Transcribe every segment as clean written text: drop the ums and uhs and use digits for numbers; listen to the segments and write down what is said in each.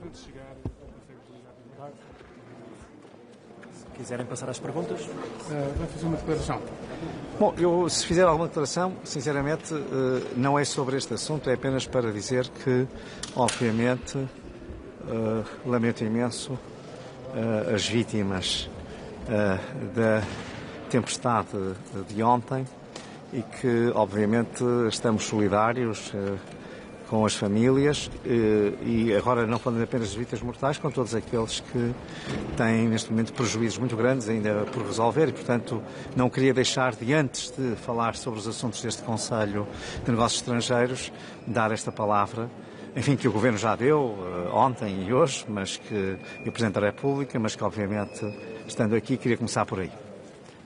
antes de chegar, consegue utilizar Se quiserem passar às perguntas. vai fazer uma declaração. Bom, eu, se fizer alguma declaração, sinceramente, não é sobre este assunto, é apenas para dizer que, obviamente, lamento imenso as vítimas da tempestade de ontem e que, obviamente, estamos solidários com as famílias e agora não falando apenas de vítimas mortais, com todos aqueles que têm neste momento prejuízos muito grandes ainda por resolver e, portanto, não queria deixar de, antes de falar sobre os assuntos deste Conselho de Negócios Estrangeiros, dar esta palavra, enfim, que o Governo já deu ontem e hoje, mas que o Presidente da República, mas que, obviamente, estando aqui, queria começar por aí.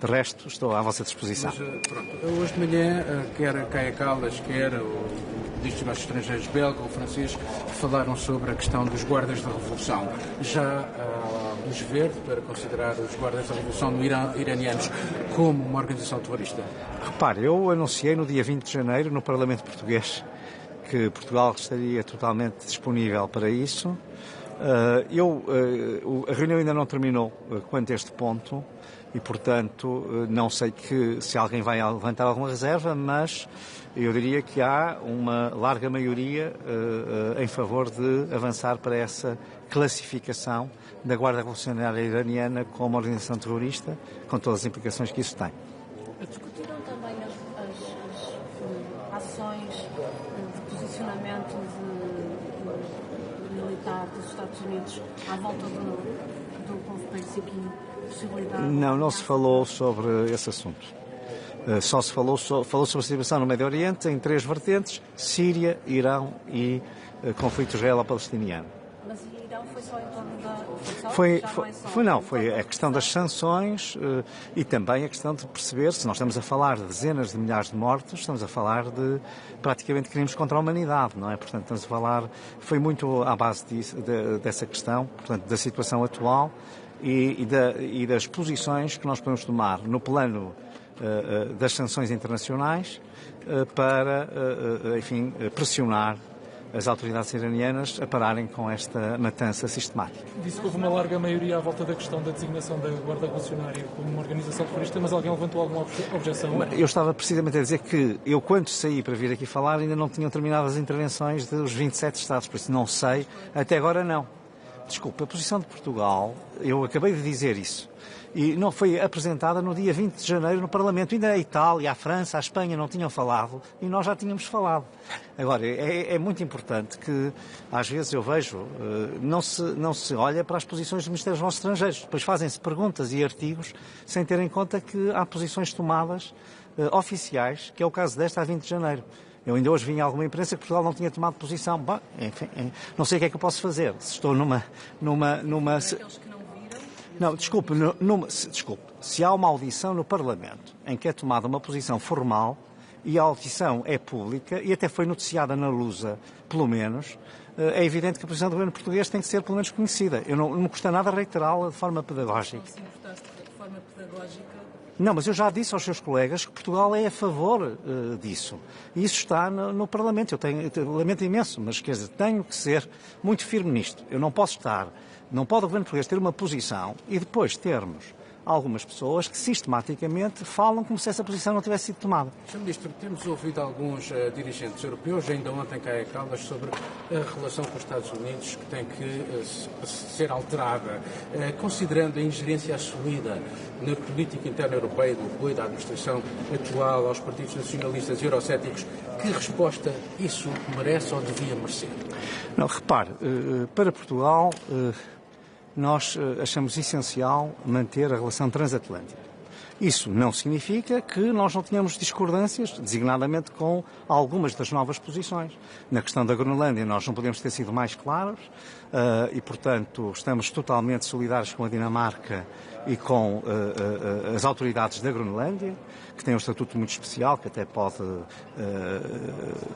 De resto, estou à vossa disposição. Mas, pronto, hoje de manhã, quer Kaja Kallas, quer o Ministro dos Negócios Estrangeiros belga ou francês, falaram sobre a questão dos guardas da Revolução. Já há luz verde para considerar os guardas da Revolução iranianos como uma organização terrorista? Repare, eu anunciei no dia 20 de janeiro, no Parlamento Português, que Portugal estaria totalmente disponível para isso. A reunião ainda não terminou quanto a este ponto e, portanto, não sei se alguém vai levantar alguma reserva, mas eu diria que há uma larga maioria em favor de avançar para essa classificação da Guarda Revolucionária Iraniana como organização terrorista, com todas as implicações que isso tem. Discutiram também as ações de posicionamento militar dos Estados Unidos à volta do complexo e possibilidade... Não se falou sobre esse assunto. Só se falou sobre a situação no Médio Oriente em três vertentes: Síria, Irão e conflito israelo-palestiniano. Mas o Irão foi só em torno da... Foi a questão das sanções e também a questão de perceber se nós estamos a falar de dezenas de milhares de mortos, estamos a falar de praticamente crimes contra a humanidade, não é? Portanto, estamos a falar, foi muito à base dessa questão, portanto, da situação atual e das posições que nós podemos tomar no plano das sanções internacionais para, enfim, pressionar as autoridades iranianas a pararem com esta matança sistemática. Disse que houve uma larga maioria à volta da questão da designação da Guarda Revolucionária como uma organização terrorista, mas alguém levantou alguma objeção? Eu estava precisamente a dizer que eu, quando saí para vir aqui falar, ainda não tinham terminado as intervenções dos 27 Estados, por isso não sei, até agora não. Desculpe, a posição de Portugal, eu acabei de dizer isso, e não foi apresentada no dia 20 de janeiro no Parlamento. Ainda a Itália, a França, a Espanha não tinham falado e nós já tínhamos falado. Agora, é muito importante que, às vezes eu vejo, não se olha para as posições do Ministério dos Negócios Estrangeiros. Depois fazem-se perguntas e artigos sem ter em conta que há posições tomadas oficiais, que é o caso desta a 20 de janeiro. Eu ainda hoje vi em alguma imprensa que Portugal não tinha tomado posição. Bom, enfim, não sei o que é que eu posso fazer. Se estou numa... Não, desculpe, se há uma audição no Parlamento em que é tomada uma posição formal e a audição é pública e até foi noticiada na Lusa, pelo menos, é evidente que a posição do governo português tem que ser pelo menos conhecida. Não me custa nada reiterá-la de forma pedagógica. Não, mas eu já disse aos seus colegas que Portugal é a favor disso. E isso está no Parlamento. Eu lamento imenso, mas quer dizer, tenho que ser muito firme nisto. Eu não posso não pode o governo português ter uma posição e depois termos algumas pessoas que sistematicamente falam como se essa posição não tivesse sido tomada. Sr. Ministro, temos ouvido alguns dirigentes europeus, ainda ontem Kaja Kallas, sobre a relação com os Estados Unidos que tem que ser alterada, considerando a ingerência assumida na política interna europeia do apoio da administração atual aos partidos nacionalistas e eurocéticos. Que resposta isso merece ou devia merecer? Não, repare, para Portugal... nós achamos essencial manter a relação transatlântica. Isso não significa que nós não tenhamos discordâncias, designadamente com algumas das novas posições. Na questão da Groenlândia nós não podemos ter sido mais claros e, portanto, estamos totalmente solidários com a Dinamarca e com as autoridades da Groenlândia, que têm um estatuto muito especial, que até pode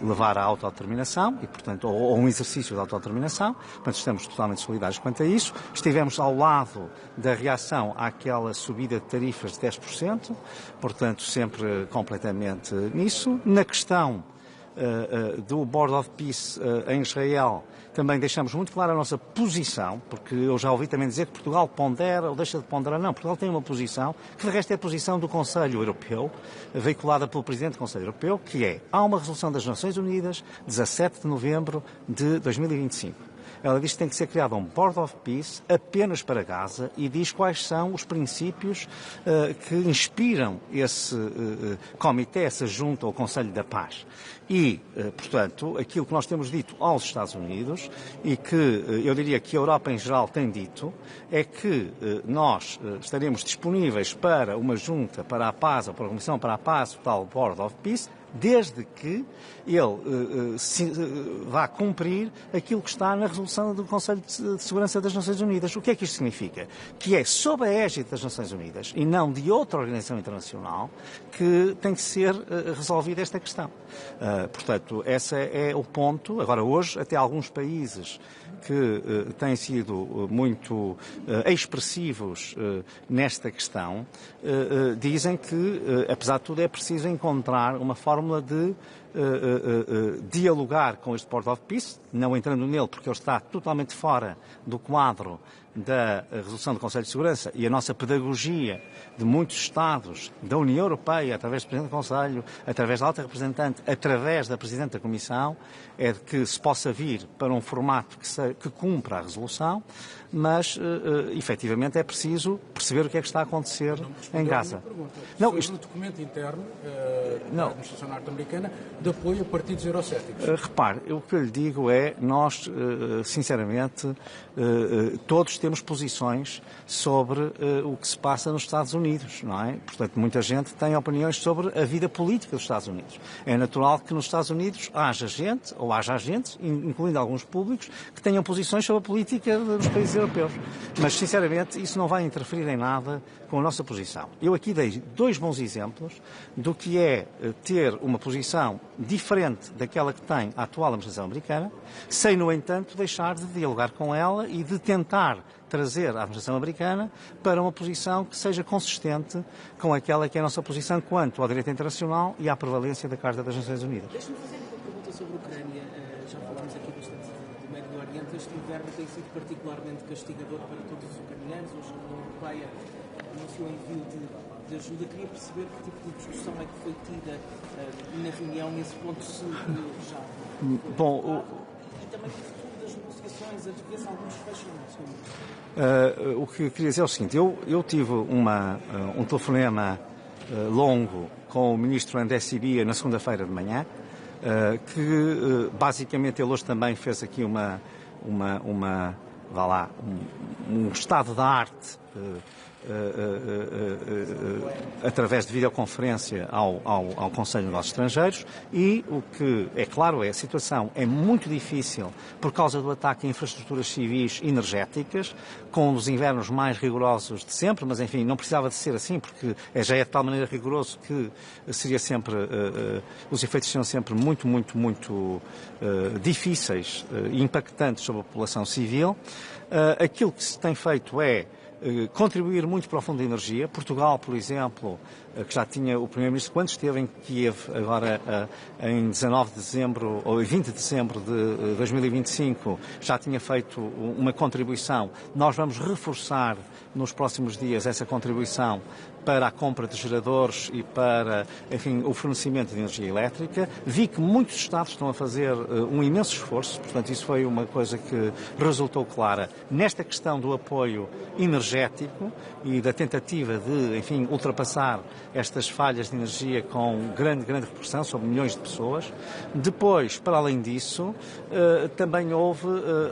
levar à autodeterminação, e, portanto, ou um exercício de autodeterminação. Portanto, estamos totalmente solidários quanto a isso. Estivemos ao lado da reação àquela subida de tarifas de 10%, portanto, sempre completamente nisso. Na questão do Board of Peace em Israel, também deixamos muito clara a nossa posição, porque eu já ouvi também dizer que Portugal pondera ou deixa de ponderar. Não, Portugal tem uma posição, que de resto é a posição do Conselho Europeu, veiculada pelo Presidente do Conselho Europeu, que é: há uma resolução das Nações Unidas, 17 de novembro de 2025. Ela diz que tem que ser criado um Board of Peace apenas para Gaza e diz quais são os princípios que inspiram esse comitê, essa junta ou Conselho da Paz. E, portanto, aquilo que nós temos dito aos Estados Unidos e que eu diria que a Europa em geral tem dito é que nós estaremos disponíveis para uma junta para a paz ou para a Comissão para a Paz, o tal Board of Peace, desde que ele vá cumprir aquilo que está na resolução do Conselho de Segurança das Nações Unidas. O que é que isto significa? Que é sob a égide das Nações Unidas e não de outra organização internacional que tem que ser resolvida esta questão. Portanto, esse é o ponto. Agora, hoje, até alguns países que têm sido muito expressivos nesta questão, dizem que, apesar de tudo, é preciso encontrar uma fórmula de dialogar com este Board of Peace, não entrando nele porque ele está totalmente fora do quadro da resolução do Conselho de Segurança, e a nossa pedagogia de muitos Estados, da União Europeia, através do Presidente do Conselho, através da Alta Representante, através da Presidente da Comissão, é de que se possa vir para um formato que cumpra a resolução, mas efetivamente é preciso perceber o que é que está a acontecer em Gaza. Não, isto... um documento interno da administração norte-americana de apoio a partidos eurocéticos. Repare, o que eu lhe digo é, nós, sinceramente, todos temos posições sobre o que se passa nos Estados Unidos, não é? Portanto, muita gente tem opiniões sobre a vida política dos Estados Unidos. É natural que nos Estados Unidos haja gente, ou haja agentes, incluindo alguns públicos, que tenham posições sobre a política dos países europeus. Mas, sinceramente, isso não vai interferir em nada com a nossa posição. Eu aqui dei dois bons exemplos do que é ter uma posição diferente daquela que tem a atual administração americana, sem, no entanto, deixar de dialogar com ela e de tentar trazer a administração americana para uma posição que seja consistente com aquela que é a nossa posição quanto ao direito internacional e à prevalência da Carta das Nações Unidas. Deixa-me fazer uma pergunta sobre a Ucrânia. Já falámos aqui bastante do Médio Oriente. Este inverno tem sido particularmente castigador para todos os ucranianos. Hoje a União Europeia anunciou envio de ajuda. Queria perceber que tipo de discussão é que foi tida na reunião nesse ponto, se já... Bom, e também o futuro das negociações, vê-se algum desfecho no assunto. O que eu queria dizer é o seguinte: eu tive um telefonema longo com o ministro André Sibia na segunda-feira de manhã, que basicamente ele hoje também fez aqui um estado da arte através de videoconferência ao Conselho de Negócios Estrangeiros, e o que é claro é a situação é muito difícil por causa do ataque a infraestruturas civis energéticas, com os invernos mais rigorosos de sempre, mas enfim, não precisava de ser assim, porque já é de tal maneira rigoroso que seria sempre, os efeitos seriam sempre muito difíceis e impactantes sobre a população civil. Aquilo que se tem feito é contribuir muito para o Fundo de Energia. Portugal, por exemplo, que já tinha o Primeiro-Ministro, quando esteve em Kiev, agora em 19 de dezembro, ou 20 de dezembro de 2025, já tinha feito uma contribuição. Nós vamos reforçar nos próximos dias essa contribuição para a compra de geradores e para, enfim, o fornecimento de energia elétrica. Vi que muitos Estados estão a fazer um imenso esforço, portanto isso foi uma coisa que resultou clara nesta questão do apoio energético e da tentativa de, enfim, ultrapassar estas falhas de energia com grande repercussão sobre milhões de pessoas. Depois, para além disso, também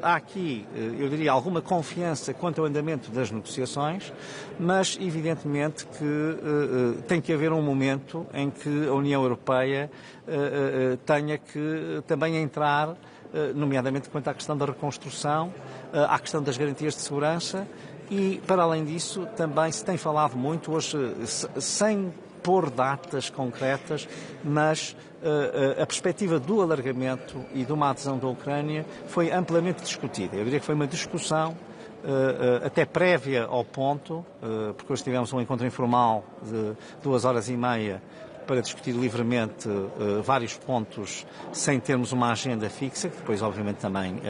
há aqui, eu diria, alguma confiança quanto ao andamento das negociações, mas evidentemente que tem que haver um momento em que a União Europeia tenha que também entrar, nomeadamente quanto à questão da reconstrução, à questão das garantias de segurança, e, para além disso, também se tem falado muito hoje, sem pôr datas concretas, mas a perspectiva do alargamento e de uma adesão da Ucrânia foi amplamente discutida. Eu diria que foi uma discussão até prévia ao ponto, porque hoje tivemos um encontro informal de 2 horas e meia para discutir livremente vários pontos sem termos uma agenda fixa, que depois obviamente também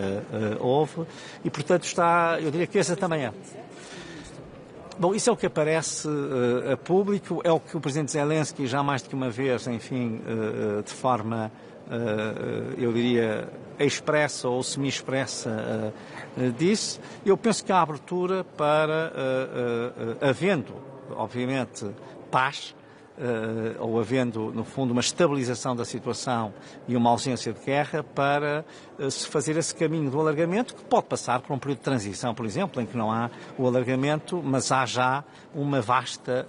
houve, e portanto eu diria que essa também é. Bom, isso é o que aparece a público, é o que o Presidente Zelensky já mais do que uma vez, enfim, de forma, eu diria, expressa ou semi-expressa disse. Eu penso que há abertura para, havendo, obviamente, paz, ou havendo, no fundo, uma estabilização da situação e uma ausência de guerra, para se fazer esse caminho do alargamento, que pode passar por um período de transição, por exemplo, em que não há o alargamento, mas há já uma vasta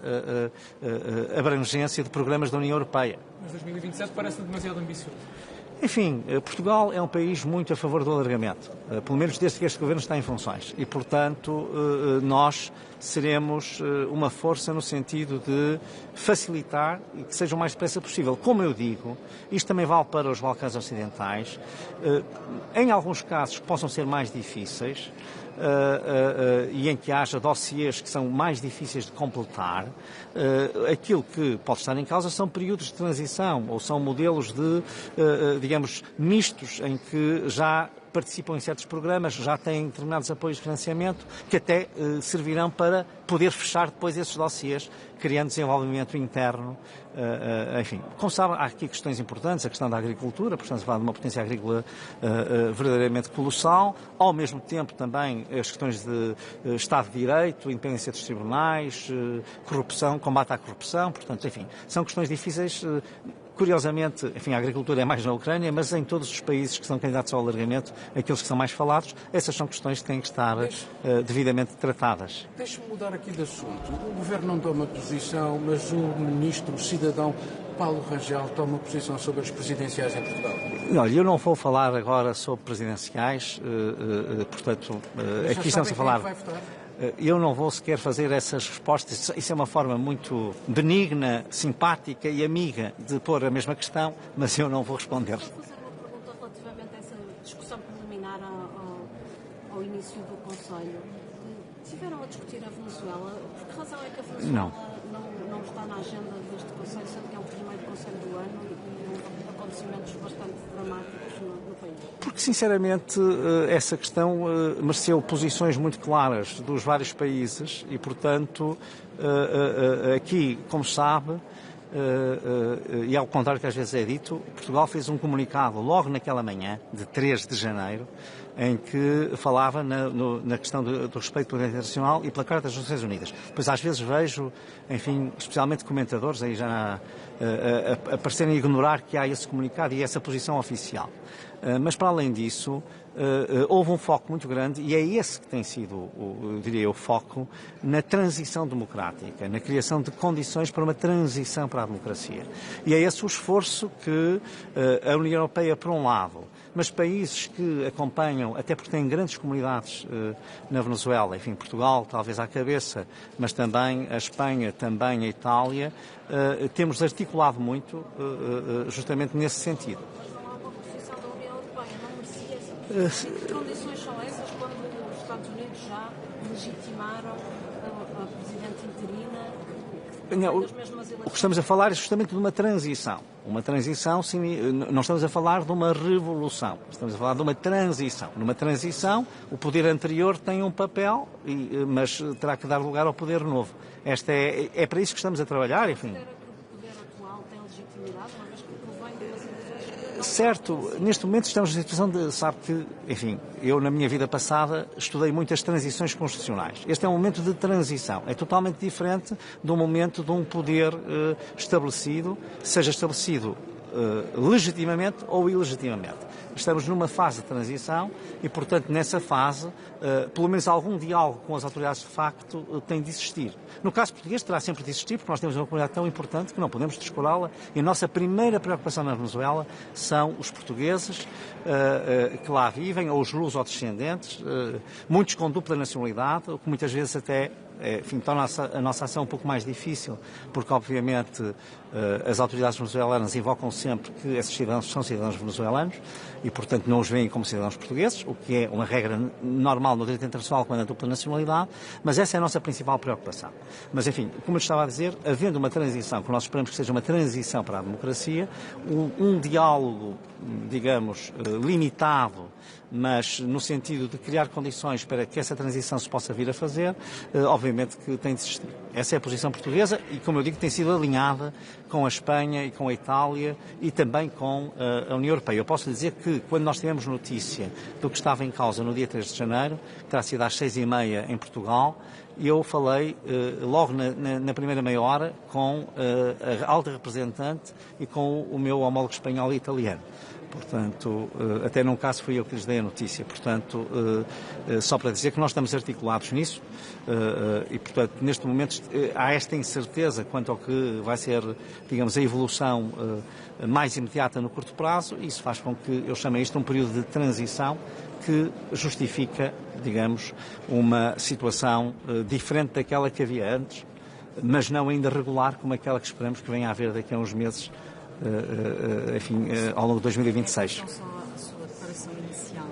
abrangência de programas da União Europeia. Mas 2027 parece demasiado ambicioso. Enfim, Portugal é um país muito a favor do alargamento, pelo menos desde que este governo está em funções. E, portanto, nós seremos uma força no sentido de facilitar e que seja o mais depressa possível. Como eu digo, isto também vale para os Balcãs Ocidentais, em alguns casos que possam ser mais difíceis, e em que haja dossiês que são mais difíceis de completar, aquilo que pode estar em causa são períodos de transição ou são modelos de, digamos, mistos em que já participam em certos programas, já têm determinados apoios de financiamento que até servirão para poder fechar depois esses dossiês, criando desenvolvimento interno. Enfim, como sabe, há aqui questões importantes, a questão da agricultura, porque estamos a falar de uma potência agrícola verdadeiramente colossal, ao mesmo tempo também as questões de Estado de Direito, independência dos tribunais, corrupção, combate à corrupção, portanto, enfim, são questões difíceis. Curiosamente, enfim, a agricultura é mais na Ucrânia, mas em todos os países que são candidatos ao alargamento, aqueles que são mais falados, essas são questões que têm que estar devidamente tratadas. Deixe-me mudar aqui de assunto. O Governo não toma posição, mas o Ministro, o cidadão Paulo Rangel, toma posição sobre as presidenciais em Portugal. Olha, eu não vou falar agora sobre presidenciais, portanto, aqui estamos a falar... Eu não vou sequer fazer essas respostas. Isso é uma forma muito benigna, simpática e amiga de pôr a mesma questão, mas eu não vou responder. Vou fazer uma pergunta relativamente a essa discussão preliminar ao início do Conselho. Tiveram a discutir a Venezuela. Por que razão é que a Venezuela não está na agenda deste Conselho, sendo que é o primeiro Conselho do ano e houve acontecimentos bastante dramáticos no país? Porque, sinceramente, essa questão mereceu posições muito claras dos vários países e, portanto, aqui, como sabe, e ao contrário que às vezes é dito, Portugal fez um comunicado logo naquela manhã, de 3 de janeiro, em que falava na questão do respeito pelo direito internacional e pela Carta das Nações Unidas. Pois às vezes vejo, enfim, especialmente comentadores aí já a parecerem ignorar que há esse comunicado e essa posição oficial. Mas para além disso, houve um foco muito grande, e é esse que tem sido, diria eu, o foco na transição democrática, na criação de condições para uma transição para a democracia. E é esse o esforço que a União Europeia, por um lado, mas países que acompanham, até porque têm grandes comunidades na Venezuela, enfim, Portugal talvez à cabeça, mas também a Espanha, também a Itália, temos articulado muito justamente nesse sentido. Que condições são essas quando os Estados Unidos já legitimaram a Presidente interina? O que estamos a falar é justamente de uma transição. Uma transição, não estamos a falar de uma revolução, estamos a falar de uma transição. Numa transição, o poder anterior tem um papel, mas terá que dar lugar ao poder novo. Esta é para isso que estamos a trabalhar, enfim. Certo, neste momento estamos na situação de, sabe que, enfim, eu na minha vida passada estudei muitas transições constitucionais. Este é um momento de transição, é totalmente diferente do momento de um poder estabelecido, seja estabelecido legitimamente ou ilegitimamente. Estamos numa fase de transição e, portanto, nessa fase, pelo menos algum diálogo com as autoridades de facto tem de existir. No caso português terá sempre de existir, porque nós temos uma comunidade tão importante que não podemos descurá-la, e a nossa primeira preocupação na Venezuela são os portugueses que lá vivem, ou os luso-descendentes, muitos com dupla nacionalidade, o que muitas vezes até, enfim, torna a nossa ação um pouco mais difícil, porque obviamente As autoridades venezuelanas invocam sempre que esses cidadãos são cidadãos venezuelanos e, portanto, não os veem como cidadãos portugueses, o que é uma regra normal no direito internacional quando é dupla nacionalidade, mas essa é a nossa principal preocupação. Mas, enfim, como eu estava a dizer, havendo uma transição, que nós esperamos que seja uma transição para a democracia, um diálogo, digamos, limitado, mas no sentido de criar condições para que essa transição se possa vir a fazer, obviamente que tem de existir. Essa é a posição portuguesa e, como eu digo, tem sido alinhada com a Espanha e com a Itália e também com a União Europeia. Eu posso lhe dizer que, quando nós tivemos notícia do que estava em causa no dia 3 de janeiro, que terá sido às 6h30 em Portugal, eu falei logo na primeira meia hora com a alta representante e com o meu homólogo espanhol e italiano. Portanto, até num caso fui eu que lhes dei a notícia. Portanto, só para dizer que nós estamos articulados nisso e, portanto, neste momento há esta incerteza quanto ao que vai ser, digamos, a evolução mais imediata no curto prazo e isso faz com que eu chame isto um período de transição que justifica, digamos, uma situação diferente daquela que havia antes, mas não ainda regular como aquela que esperamos que venha a haver daqui a uns meses, enfim, ao longo de 2026. Não só a sua declaração inicial,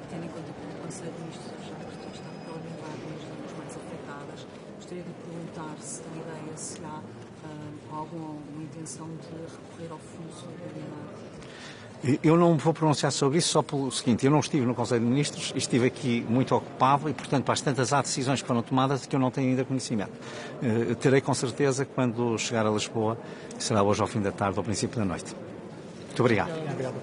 tendo em conta que o Conselho de Ministros já decretou estado de calamidade nas zonas mais afetadas, gostaria de perguntar se tem ideia, se há alguma intenção de recorrer ao Fundo de Solidariedade. Eu não me vou pronunciar sobre isso só pelo seguinte, eu não estive no Conselho de Ministros, estive aqui muito ocupado e, portanto, às tantas há decisões que foram tomadas de que eu não tenho ainda conhecimento. Terei com certeza quando chegar a Lisboa, será hoje ao fim da tarde ou ao princípio da noite. Muito obrigado. Obrigado.